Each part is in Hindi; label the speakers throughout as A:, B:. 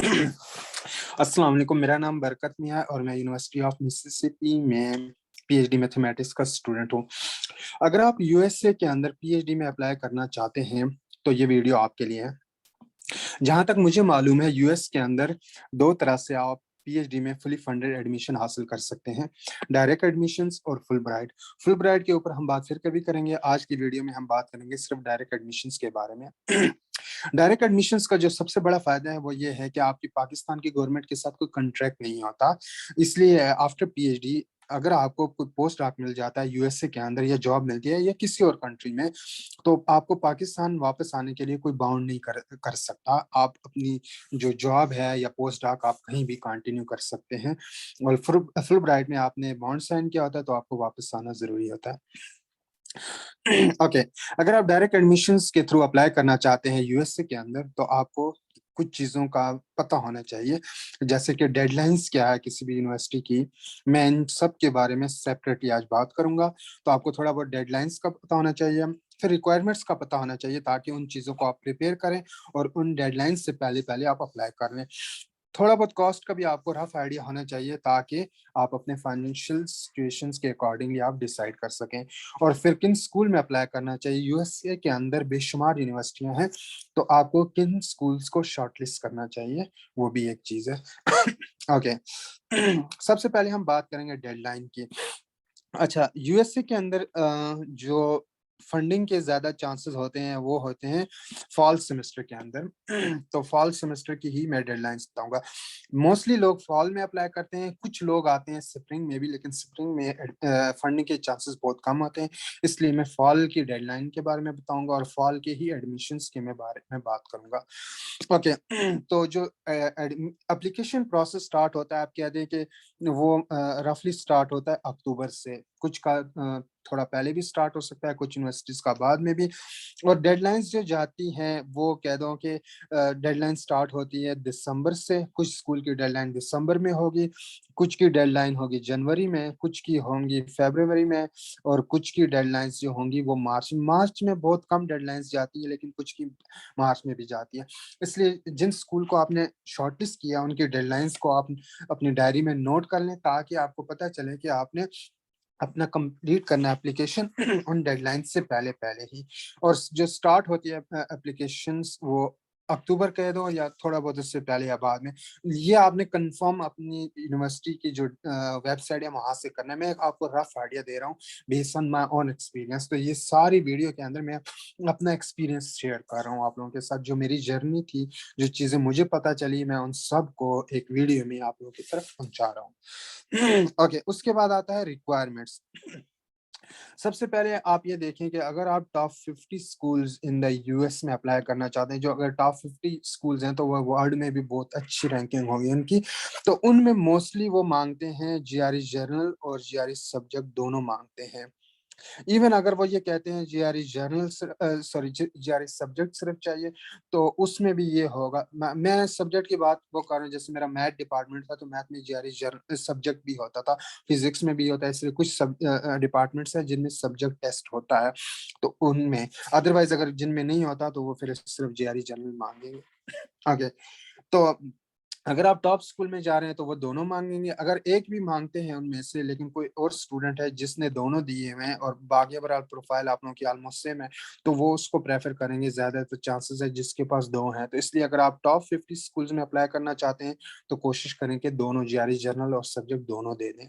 A: अस्सलाम वालेकुम, मेरा नाम बरकत मियां है और मैं यूनिवर्सिटी ऑफ मिसिसिपी में पीएचडी मैथमेटिक्स का स्टूडेंट हूँ। अगर आप यूएसए के अंदर पीएचडी में अप्लाई करना चाहते हैं, तो ये वीडियो आपके लिए है। जहाँ तक मुझे मालूम है, यूएस के अंदर 2 तरह से आप पीएचडी में फुली फंडेड एडमिशन हासिल कर सकते हैं, डायरेक्ट एडमिशन्स और फुलब्राइट। फुलब्राइट के ऊपर हम बात फिर कभी करेंगे, आज की वीडियो में हम बात करेंगे सिर्फ डायरेक्ट एडमिशन्स के बारे में। डायरेक्ट एडमिशन्स का जो सबसे बड़ा फायदा है वो ये है कि आपकी पाकिस्तान की गवर्नमेंट के साथ कोई कॉन्ट्रैक्ट नहीं होता। इसलिए आफ्टर पीएचडी अगर आपको कोई पोस्ट डॉक मिल जाता है यूएसए के अंदर या जॉब मिलती है या किसी और कंट्री में, तो आपको पाकिस्तान वापस आने के लिए कोई बाउंड नहीं कर कर सकता। आप अपनी जो जॉब है या पोस्ट डॉक आप कहीं भी कंटिन्यू कर सकते हैं। और फुलब्राइट में आपने बॉन्ड साइन किया होता है तो आपको वापस आना जरूरी होता है। ओके, अगर आप डायरेक्ट एडमिशंस के थ्रू अप्लाई करना चाहते हैं यूएसए के अंदर, तो आपको कुछ चीज़ों का पता होना चाहिए, जैसे कि डेडलाइंस क्या है किसी भी यूनिवर्सिटी की। मैं इन सब के बारे में सेपरेटली आज बात करूंगा, तो आपको थोड़ा बहुत डेडलाइंस का पता होना चाहिए, फिर रिक्वायरमेंट्स का पता होना चाहिए, ताकि उन चीज़ों को आप प्रिपेयर करें और उन डेडलाइंस से पहले पहले आप अप्लाई कर लें। थोड़ा बहुत कॉस्ट का भी आपको रफ आइडिया होना चाहिए, ताकि आप अपने फाइनेंशियल सिचुएशंस के अकॉर्डिंगली आप डिसाइड कर सकें। और फिर किन स्कूल में अप्लाई करना चाहिए, यूएसए के अंदर बेशुमार यूनिवर्सिटियां हैं, तो आपको किन स्कूल्स को शॉर्टलिस्ट करना चाहिए, वो भी एक चीज़ है। ओके, सबसे पहले हम बात करेंगे डेडलाइन की। अच्छा, यूएसए के अंदर जो फंडिंग के ज़्यादा चांसेस होते हैं, वो होते हैं फॉल सेमेस्टर के अंदर। तो फॉल सेमेस्टर की ही मैं डेडलाइन्स बताऊँगा। मोस्टली लोग फॉल में अप्लाई करते हैं, कुछ लोग आते हैं स्प्रिंग में भी, लेकिन स्प्रिंग में फंडिंग के चांसेस बहुत कम होते हैं। इसलिए मैं फॉल की डेडलाइन के बारे में बताऊँगा और फॉल के ही एडमिशन्स के मैं बारे में बात करूँगा। ओके, तो जो एप्लीकेशन प्रोसेस स्टार्ट होता है, आप कह दें कि वो रफली स्टार्ट होता है अक्टूबर से, कुछ का थोड़ा पहले भी स्टार्ट हो सकता है, कुछ यूनिवर्सिटीज़ का बाद में भी। और डेडलाइन्स जो जाती हैं, वो कह दो कि डेडलाइन स्टार्ट होती है दिसंबर से, कुछ स्कूल की डेडलाइन दिसंबर में होगी, कुछ की डेडलाइन होगी जनवरी में, कुछ की होंगी फरवरी में, और कुछ की डेडलाइन्स जो होंगी वो मार्च में बहुत कम डेडलाइन्स जाती है, लेकिन कुछ की मार्च में भी जाती है। इसलिए जिन स्कूल को आपने शॉर्टलिस्ट किया, उनकी डेडलाइंस को आप अपनी डायरी में नोट कर लें, ताकि आपको पता चले कि आपने अपना कंप्लीट करना है एप्लीकेशन उन डेडलाइन से पहले पहले ही। और जो स्टार्ट होती है एप्लीकेशंस, वो अक्टूबर कह दो या थोड़ा बहुत उससे पहले या बाद में। ये आपने कंफर्म अपनी यूनिवर्सिटी की जो वेबसाइट है वहां से करना है। मैं आपको रफ आइडिया दे रहा हूँ based on my own experience. तो ये सारी वीडियो के अंदर मैं अपना एक्सपीरियंस शेयर कर रहा हूँ आप लोगों के साथ, जो मेरी जर्नी थी, जो चीजें मुझे पता चली, मैं उन सब को एक वीडियो में आप लोगों की तरफ पहुंचा रहा हूँ। ओके, उसके बाद आता है रिक्वायरमेंट्स। सबसे पहले आप ये देखें कि अगर आप top 50 schools in the US में अप्लाई करना चाहते हैं, जो अगर टॉप 50 स्कूल्स हैं तो वो वर्ल्ड में भी बहुत अच्छी रैंकिंग होगी उनकी, तो उनमें मोस्टली वो मांगते हैं जीआरई जर्नल और जीआरई सब्जेक्ट दोनों मांगते हैं। इवन अगर वो ये कहते हैं GRE general sorry GRE subject सिर्फ चाहिए, तो उसमें भी ये होगा। मैं सब्जेक्ट की बात वो कर रहा हूँ, जैसे मेरा मैथ डिपार्टमेंट था, तो मैथ में जीआरई सब्जेक्ट भी होता था, फिजिक्स में भी होता है। इसलिए कुछ सब डिपार्टमेंट्स हैं जिनमें सब्जेक्ट टेस्ट होता है, तो उनमें। अदरवाइज अगर जिनमें नहीं होता, तो वो फिर सिर्फ जीआरई जर्नल मांगेंगे। आगे, तो अगर आप टॉप स्कूल में जा रहे हैं तो वो दोनों मांगेंगे। अगर एक भी मांगते हैं उनमें से, लेकिन कोई और स्टूडेंट है जिसने दोनों दिए हुए हैं और बाकी ओवरऑल प्रोफाइल आप लोगों की ऑलमोस्ट सेम है, तो वो उसको प्रेफर करेंगे ज्यादा। तो चांसेस है जिसके पास दो हैं। तो इसलिए अगर आप टॉप 50 स्कूल्स में अप्लाई करना चाहते हैं, तो कोशिश करें कि दोनों जीआरई जर्नल और सब्जेक्ट दोनों दे दें।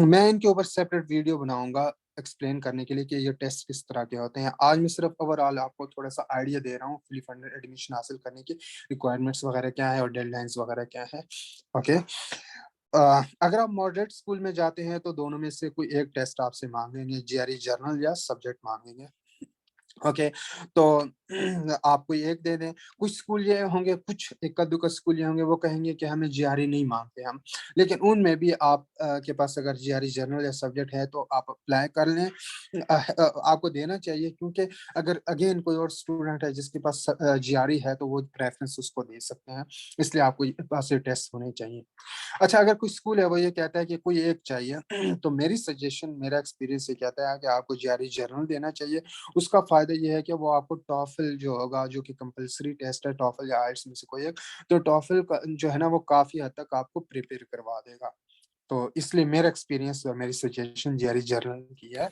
A: मैं इनके ऊपर सेपरेट वीडियो बनाऊंगा एक्सप्लेन करने के लिए कि ये टेस्ट किस तरह के होते हैं। आज मैं सिर्फ ओवरऑल आपको थोड़ा सा आइडिया दे रहा हूँ फुली फंडेड एडमिशन हासिल करने की रिक्वायरमेंट्स वगैरह क्या है और डेडलाइंस वगैरह क्या है। ओके, अगर आप मॉडरेट स्कूल में जाते हैं, तो दोनों में से कोई एक टेस्ट आपसे मांगेंगे, जीआरई जर्नल या सब्जेक्ट मांगेंगे। ओके, तो आप कोई एक दे दें। कुछ स्कूल ये होंगे, कुछ इक्का दुक्का स्कूल ये होंगे, वो कहेंगे कि हमें जीआरई नहीं मांगते हम, लेकिन उनमें भी आप के पास अगर जीआरई जर्नल या सब्जेक्ट है, तो आप अप्लाई कर लें। आपको देना चाहिए, क्योंकि अगर अगेन कोई और स्टूडेंट है जिसके पास जीआरई है, तो वो प्रेफरेंस उसको दे सकते हैं। इसलिए आपको पास ये टेस्ट होने चाहिए। अच्छा, अगर कोई स्कूल है वो ये कहता है कि कोई एक चाहिए, तो मेरी सजेशन, मेरा एक्सपीरियंस ये कहता है कि आपको जीआरई जर्नल देना चाहिए। उसका फायदा फ़ायदा ये है कि वो आपको टॉफ़ल जो होगा, जो कि कंपल्सरी टेस्ट है टॉफ़ल या आइल्स में से कोई एक, तो टॉफ़ल का जो है ना वो काफ़ी हद तक आपको प्रिपेयर करवा देगा। तो इसलिए मेरा एक्सपीरियंस और मेरी सजेशन जेआरई जर्नल की है।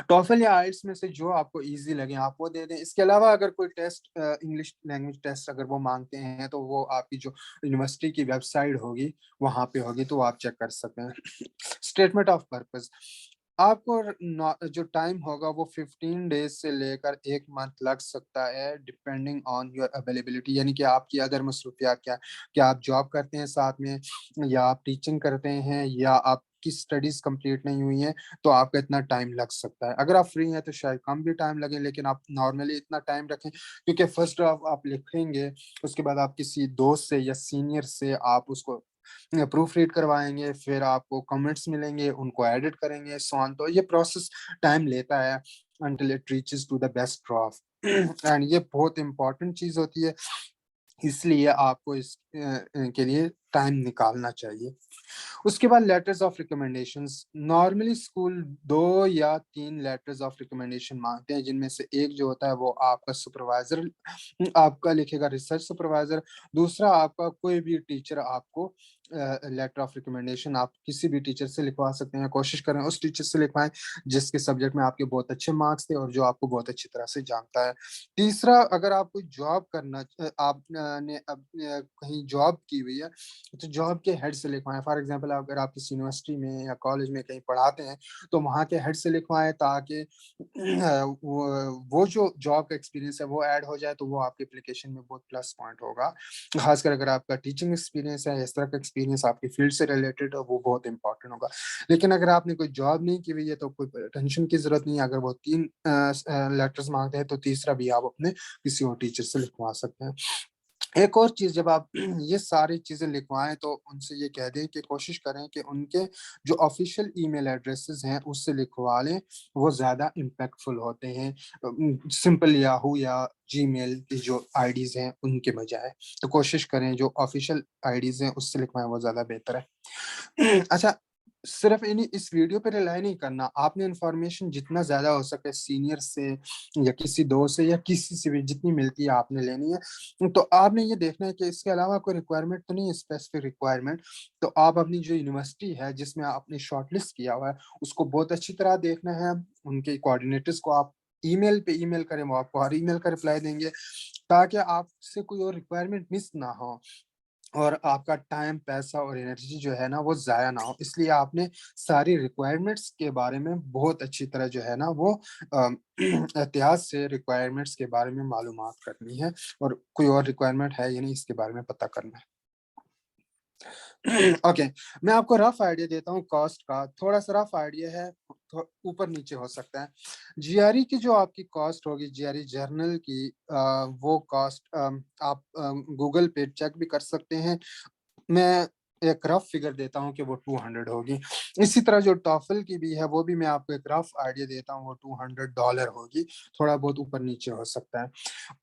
A: टॉफल या आइल्स में से जो आपको ईज़ी लगे आप वो दे दें। इसके अलावा अगर कोई टेस्ट इंग्लिश लैंग्वेज टेस्ट अगर वो माँगते हैं तो वो आपकी जो यूनिवर्सिटी की वेबसाइट होगी, वहाँ पे होगी तो आप चेक कर सकते हैं। स्टेटमेंट ऑफ पर्पज़ आपको जो टाइम होगा वो 15 डेज़ से लेकर 1 मंथ लग सकता है डिपेंडिंग ऑन योर अवेलेबिलिटी यानी कि आपकी अदर मसरूफियात क्या आप जॉब करते हैं साथ में या आप टीचिंग करते हैं या आपकी स्टडीज़ कंप्लीट नहीं हुई हैं, तो आपका इतना टाइम लग सकता है। अगर आप फ्री हैं तो शायद कम भी टाइम लगे लेकिन आप नॉर्मली इतना टाइम रखें क्योंकि फर्स्ट ड्राफ्ट आप लिखेंगे, उसके बाद आप किसी दोस्त से या सीनियर से आप उसको प्रूफ रीड करवाएँगे, फिर आपको कमेंट्स मिलेंगे, उनको एडिट करेंगे, सो ऑन तो ये प्रोसेस टाइम लेता है until it reaches to the best draft and ये बहुत इम्पोर्टेंट चीज़ होती है, इसलिए आपको के लिए टाइम निकालना चाहिए। उसके बाद letters of recommendations normally school 2 या 3 लेटर्स ऑफ रिकमेंडेशन माँगते हैं, जिनमें से एक जो होता है वो आपका सुपरवाइज़र आपका लिखेगा रिसर्च सुपरवाइज़र, दूसरा आपका कोई भी टीचर आपको लेटर ऑफ रिकमेंडेशन आप किसी भी टीचर से लिखवा सकते हैं, कोशिश करें उस टीचर से लिखवाएँ जिसके सब्जेक्ट में आपके बहुत अच्छे मार्क्स थे और जो आपको बहुत अच्छी तरह से जानता है। तीसरा अगर आप कोई जॉब आप ने अब कहीं जॉब की हुई है तो जॉब के हेड से लिखवाएँ। फॉर एग्ज़ाम्पल अगर आप किसी यूनिवर्सिटी में या कॉलेज में कहीं पढ़ाते हैं, तो वहाँ के हेड से लिखवाएँ ताकि वो जो जॉब का एक्सपीरियंस है वो ऐड हो जाए, तो वो आपके एप्लीकेशन में बहुत प्लस पॉइंट होगा। ख़ासकर अगर आपका टीचिंग एक्सपीरियंस है, इस तरह का एक्सपीरियंस आपकी फ़ील्ड से रिलेटेड हो, वो बहुत इम्पोर्टेंट होगा। लेकिन अगर आपने कोई जॉब नहीं की हुई है, तो कोई टेंशन की ज़रूरत नहीं है। अगर वो 3 लेटर्स माँगते हैं, तो तीसरा भी आप अपने किसी और टीचर से लिखवा सकते हैं। एक और चीज़ जब आप ये सारी चीज़ें लिखवाएँ तो उनसे ये कह दें कि कोशिश करें कि उनके जो ऑफ़िशियल ईमेल एड्रेसेस हैं उससे लिखवा लें, वो ज़्यादा इम्पैक्टफुल होते हैं सिंपल याहू या जीमेल की जो आईडीज़ हैं उनके बजाय। तो कोशिश करें जो ऑफ़िशियल आईडीज़ हैं उससे लिखवाएँ वो ज़्यादा बेहतर है। अच्छा, सिर्फ़ इन्हीं इस वीडियो पे रिलाय नहीं करना, आपने इन्फॉर्मेशन जितना ज़्यादा हो सके सीनियर से या किसी दोस्त से या किसी से भी जितनी मिलती है आपने लेनी है। तो आपने ये देखना है कि इसके अलावा कोई रिक्वायरमेंट तो नहीं है स्पेसिफिक रिक्वायरमेंट, तो आप अपनी जो यूनिवर्सिटी है जिसमें आपने शॉर्टलिस्ट किया हुआ है, उसको बहुत अच्छी तरह देखना है, उनके कोऑर्डिनेटर्स को आप ईमेल पे ईमेल करें, वो आपको हर ईमेल का रिप्लाई देंगे, ताकि आपसे कोई और रिक्वायरमेंट मिस ना हो। और आपका टाइम, पैसा और एनर्जी जो है ना वो ज़ाया ना हो। इसलिए आपने सारी रिक्वायरमेंट्स के बारे में बहुत अच्छी तरह जो है ना वो एहतियात से रिक्वायरमेंट्स के बारे में मालूमात करनी है और कोई और रिक्वायरमेंट है या नहीं इसके बारे में पता करना है। ओके, मैं आपको रफ़ आइडिया देता हूँ कॉस्ट का, थोड़ा-सा रफ़ आइडिया है, थो ऊपर-नीचे हो सकता है। जीआरई की जो आपकी कॉस्ट होगी, जीआरई जर्नल की वो कॉस्ट आप गूगल पे चेक भी कर सकते हैं। मैं एक रफ़ फिगर देता हूँ कि वो 200 होगी। इसी तरह जो टॉफ़ल की भी है, वो भी मैं आपको एक रफ़ आइडिया देता हूँ, वो $200 होगी, थोड़ा बहुत ऊपर-नीचे हो सकता है।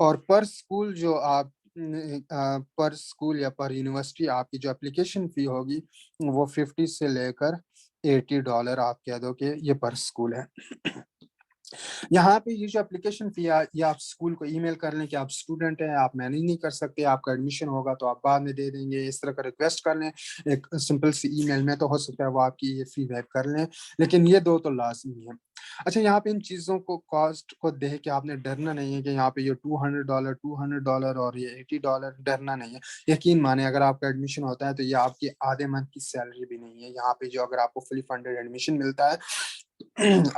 A: और पर स्कूल जो आप पर स्कूल या पर यूनिवर्सिटी आपकी जो एप्लीकेशन फ़ी होगी, वो 50 से लेकर $80 आप कह दो कि ये पर स्कूल है। यहाँ पे ये जो एप्लीकेशन फ़ी है, ये आप स्कूल को ईमेल कर लें कि आप स्टूडेंट हैं, आप मैनेज नहीं कर सकते, आपका एडमिशन होगा तो आप बाद में दे देंगे, इस तरह का रिक्वेस्ट कर लें, एक सिंपल सी ईमेल में तो हो सकता है वो आपकी ये फ़ी बैक कर लें, लेकिन ये 2 तो लाज़मी है। अच्छा यहाँ पे इन चीज़ों को कॉस्ट को देख के आपने डरना नहीं है कि यहाँ पे ये $200 और ये $80 डरना नहीं है। यकीन मानिए अगर आपका एडमिशन होता है तो ये आपके आधे मंथ की सैलरी भी नहीं है। यहाँ पे जो अगर आपको फुली फंडेड एडमिशन मिलता है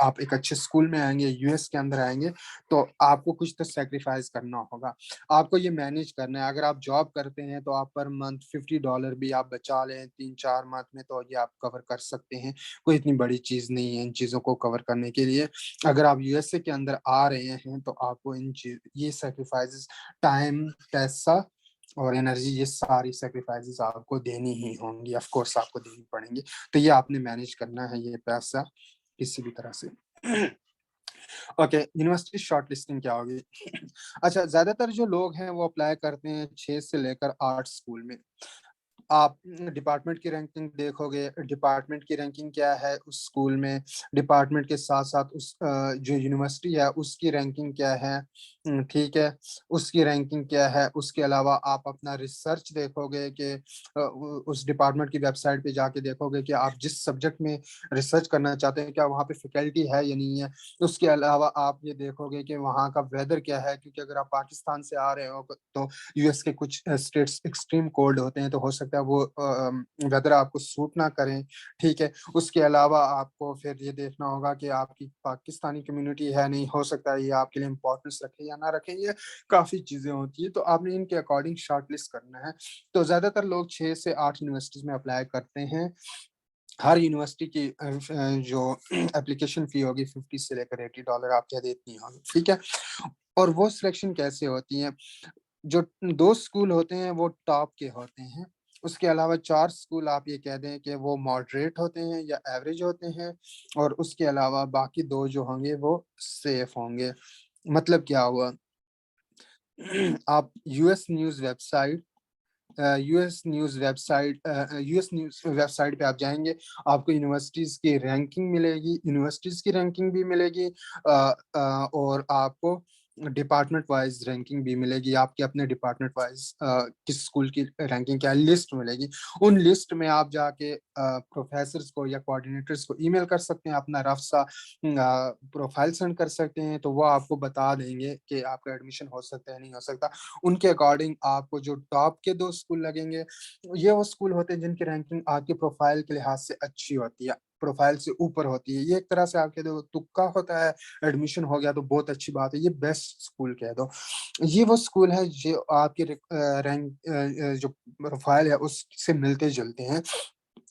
A: आप एक अच्छे स्कूल में आएँगे, यूएस के अंदर आएँगे, तो आपको कुछ तो सैक्रिफ़ाइस करना होगा। आपको ये मैनेज करना है, अगर आप जॉब करते हैं तो आप पर मंथ $50 भी आप बचा लें 3-4 मंथ में तो ये आप कवर कर सकते हैं। कोई इतनी बड़ी चीज़ नहीं है इन चीज़ों को कवर करने के लिए। अगर आप यूएसए के अंदर आ रहे हैं तो आपको ये सैक्रिफ़ाइसेज़ टाइम, पैसा और एनर्जी ये सारी सैक्रिफ़ाइसेज़ आपको देनी ही होंगी, ऑफ़ कोर्स आपको देनी पड़ेंगी। तो ये आपने मैनेज करना है ये पैसा किसी भी तरह से। ओके, यूनिवर्सिटी शॉर्टलिस्टिंग क्या होगी? अच्छा, ज़्यादातर जो लोग हैं वो अप्लाई करते हैं 6 से लेकर 8 स्कूल में। आप डिपार्टमेंट की रैंकिंग देखोगे, डिपार्टमेंट की रैंकिंग क्या है उस स्कूल में, डिपार्टमेंट के साथ-साथ उस जो यूनिवर्सिटी है उसकी रैंकिंग क्या है, ठीक है? उसकी रैंकिंग क्या है, उसके अलावा आप अपना रिसर्च देखोगे कि उस डिपार्टमेंट की वेबसाइट पे जाके देखोगे कि आप जिस सब्जेक्ट में रिसर्च करना चाहते हैं, क्या वहाँ पे फैकल्टी है या नहीं है? उसके अलावा आप ये देखोगे कि वहाँ का वेदर क्या है, क्योंकि अगर आप पाकिस्तान से आ रहे हो तो यूएस के कुछ स्टेट्स एक्सट्रीम कोल्ड होते हैं, तो हो सकता है वो वेदर आपको सूट ना करें, ठीक है? उसके अलावा आपको फिर ये देखना होगा कि आपकी पाकिस्तानी कम्युनिटी है नहीं, हो सकता है ये आपके लिए इम्पोर्टेंस रखे या ना रखे, ये काफ़ी चीज़ें होती हैं, तो आपने इनके अकॉर्डिंग शॉर्टलिस्ट करना है। तो ज़्यादातर लोग 6 से 8 यूनिवर्सिटीज़ में अप्लाई करते हैं। हर यूनिवर्सिटी की जो एप्लीकेशन फ़ी होगी 50 से लेकर $80 आपके देनी होगी, ठीक है? और वो सिलेक्शन कैसे होती है? जो 2 स्कूल होते हैं वो टॉप के होते हैं। उसके अलावा 4 स्कूल आप ये कह दें कि वो मॉडरेट होते हैं या एवरेज होते हैं, और उसके अलावा बाकी 2 जो होंगे वो सेफ होंगे। मतलब क्या हुआ? आप यूएस न्यूज़ वेबसाइट पे आप जाएँगे, आपको यूनिवर्सिटीज़ की रैंकिंग मिलेगी, यूनिवर्सिटीज़ की रैंकिंग भी मिलेगी, और आपको डिपार्टमेंट वाइज़ रैंकिंग भी मिलेगी, आपके अपने डिपार्टमेंट वाइज़ किस स्कूल की रैंकिंग क्या है, लिस्ट मिलेगी। उन लिस्ट में आप जाके प्रोफ़ेसर्स को या कोऑर्डिनेटर्स को ईमेल कर सकते हैं, अपना रफ़ सा प्रोफ़ाइल सेंड कर सकते हैं, तो वो आपको बता देंगे कि आपका एडमिशन हो सकता है, नहीं हो सकता। उनके अकॉर्डिंग आपको जो टॉप के 2 स्कूल लगेंगे, ये वो स्कूल होते हैं जिनकी रैंकिंग आपके प्रोफ़ाइल के लिहाज़ से अच्छी होती है, प्रोफ़ाइल से ऊपर होती है। ये एक तरह से आप कह दो तुक्का होता है, एडमिशन हो गया तो बहुत अच्छी बात है, ये बेस्ट स्कूल कह दो। ये वो स्कूल है जो आपके जो प्रोफ़ाइल है उससे मिलते-जुलते हैं।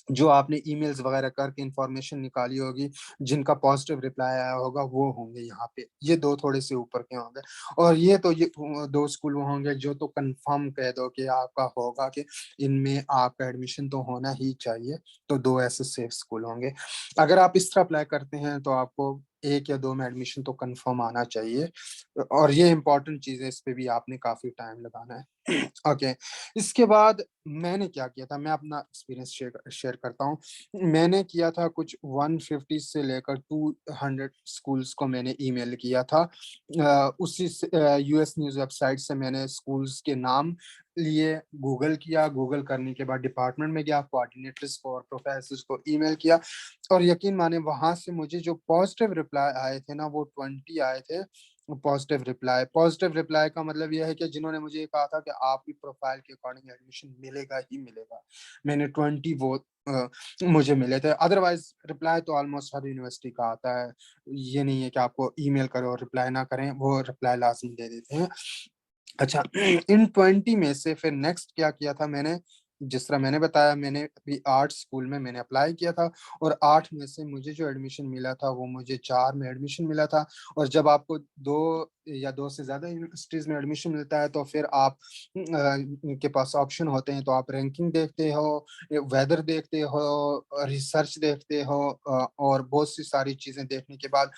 A: जो आपने ईमेल्स वगैरह करके इन्फॉर्मेशन निकाली होगी, जिनका पॉज़िटिव रिप्लाई आया होगा, वो होंगे यहाँ पे। ये 2 थोड़े-से ऊपर के होंगे, और ये तो ये 2 स्कूल वो होंगे जो तो कन्फर्म कह दो कि आपका होगा कि इनमें आपका एडमिशन तो होना ही चाहिए, तो 2 ऐसे सेफ स्कूल होंगे। अगर आप इस तरह अप्लाई करते हैं तो आपको 1 या 2 में एडमिशन तो कन्फर्म आना चाहिए, और ये इम्पोर्टेंट चीज़ है, इस पे भी आपने काफ़ी टाइम लगाना है। ओके, इसके बाद मैंने क्या किया था, मैं अपना एक्सपीरियंस शेयर करता हूँ। मैंने किया था कुछ 150 से लेकर 200 स्कूल्स को मैंने ईमेल किया था। उसी से यूएस न्यूज़ वेबसाइट से मैंने स्कूल्स के नाम लिए, गूगल किया, गूगल करने के बाद डिपार्टमेंट में गया, कोऑर्डिनेटर्स को और प्रोफेसर्स को ईमेल किया, और यकीन मानिए वहाँ से मुझे जो पॉज़िटिव रिप्लाई आए थे ना, वो 20 आए थे। पॉज़िटिव रिप्लाई का मतलब ये है कि जिन्होंने मुझे ये कहा था कि आपकी प्रोफ़ाइल के अकॉर्डिंग एडमिशन मिलेगा ही मिलेगा। मैंने 20 वो मुझे मिले थे। अदरवाइज़ रिप्लाई तो ऑलमोस्ट हर यूनिवर्सिटी का आता है। ये नहीं है कि आपको ईमेल करें और रिप्लाई ना करें, वो रिप्लाई लाज़मी दे देते हैं। अच्छा, इन 20 में से फिर नेक्स्ट क्या किया था मैंने, जिस तरह मैंने बताया, मैंने अभी 8 स्कूल में मैंने अप्लाई किया था, और 8 में से मुझे जो एडमिशन मिला था वो मुझे 4 में एडमिशन मिला था। और जब आपको 2 या 2 से ज़्यादा यूनिवर्सिटीज़ में एडमिशन मिलता है तो फिर आप के पास ऑप्शन होते हैं, तो आप रैंकिंग देखते हो, वेदर देखते हो, रिसर्च देखते हो, और बहुत सी सारी चीज़ें देखने के बाद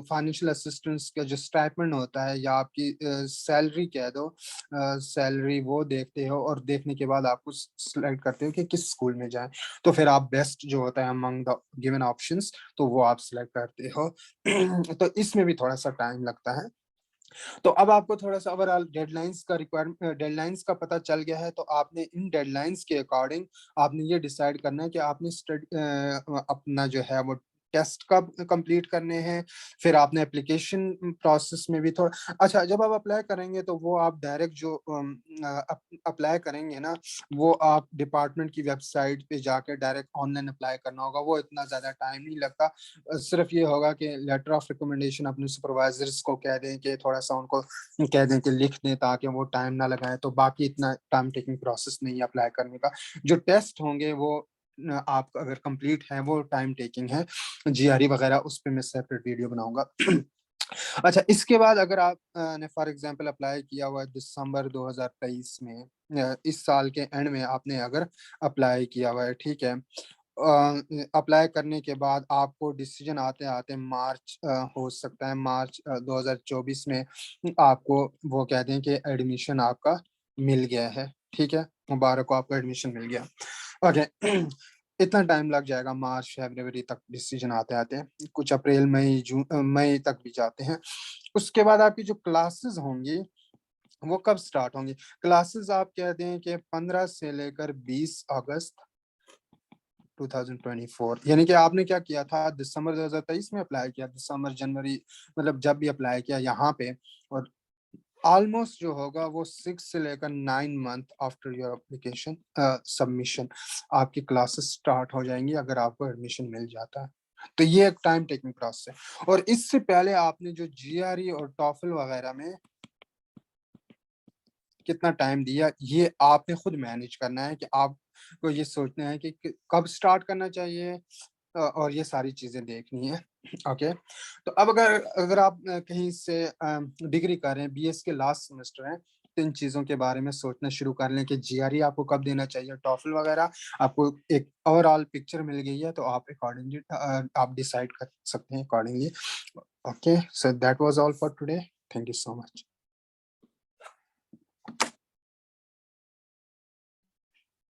A: फाइनेंशियल असिस्टेंस का जो स्टाइपेंड होता है, या आपकी सैलरी कह दो, सैलरी वो देखते हो, और देखने के बाद आपको सिलेक्ट करते हो कि किस स्कूल में जाएँ। तो फिर आप बेस्ट जो होता है अमंग द गिवन ऑप्शंस, तो वो आप सिलेक्ट करते हो। तो इसमें भी थोड़ा-सा टाइम लगता है। तो अब आपको थोड़ा-सा ओवरऑल डेडलाइन्स का पता चल गया है, तो आपने इन डेडलाइन्स के अकॉर्डिंग आपने ये डिसाइड करना है कि आपने अपना जो है वो टेस्ट कब कंप्लीट करने हैं, फिर आपने एप्लीकेशन प्रोसेस में भी थोड़ा अच्छा, जब आप अप्लाई करेंगे तो वो आप डायरेक्ट जो अप्लाई करेंगे ना, वो आप डिपार्टमेंट की वेबसाइट पे जाके डायरेक्ट ऑनलाइन अप्लाई करना होगा, वो इतना ज़्यादा टाइम नहीं लगता। सिर्फ ये होगा कि लेटर ऑफ रिकमेंडेशन अपने सुपरवाइजर्स को कह दें कि थोड़ा-सा उनको कह दें कि लिख दें, ताकि वो टाइम ना लगाएँ, तो बाकी इतना टाइम टेकिंग प्रोसेस नहीं है अप्लाई करने का। जो टेस्ट होंगे वो आप अगर कंप्लीट हैं वो टाइम टेकिंग है। जीआरई वगैरह उस पे मैं सेपरेट वीडियो बनाऊँगा। अच्छा, इसके बाद अगर आप ने फॉर एग्ज़ाम्पल अप्लाई किया हुआ है दिसंबर 2023 में, इस साल के एंड में आपने अगर अप्लाई किया हुआ है, ठीक है? अप्लाई करने के बाद आपको डिसीजन आते-आते मार्च हो सकता है मार्च 2024 में आपको वो कह दें कि एडमिशन आपका मिल गया है, ठीक है? मुबारक हो, आपको एडमिशन मिल गया। ओके। इतना टाइम लग जाएगा, मार्च फरवरी तक डिसीजन आते आते हैं, कुछ अप्रैल मई जून मई तक भी जाते हैं। उसके बाद आपकी जो क्लासेस होंगी वो कब स्टार्ट होंगी? क्लासेस आप कहते हैं कि 15 से लेकर 20 अगस्त 2024, यानी कि आपने क्या किया था, दिसंबर 2023 में अप्लाई किया, दिसंबर जनवरी, मतलब जब भी अप्लाई किया यहाँ पे, और ऑलमोस्ट जो होगा वो 6 से लेकर 9 month after your application submission आपकी क्लासेस स्टार्ट हो जाएंगी, अगर आपको एडमिशन मिल जाता है। तो ये एक टाइम टेकिंग प्रोसेस है। और इससे पहले आपने जो जीआरई और टॉफल वगैरह में कितना टाइम दिया, ये आपने खुद मैनेज करना है, कि आपको ये सोचना है कि कब स्टार्ट करना चाहिए, और ये सारी चीज़ें देखनी है। ओके। तो अब अगर अगर आप कहीं से डिग्री कर रहे हैं, बीएस के लास्ट सेमेस्टर हैं, तो इन चीज़ों के बारे में सोचना शुरू कर लें कि जीआरई आपको कब देना चाहिए, टॉफल वगैरह। आपको एक ओवरऑल पिक्चर मिल गई है, तो आप अकॉर्डिंगली आप डिसाइड कर सकते हैं accordingly. Okay, so that was all for today. Thank you so much.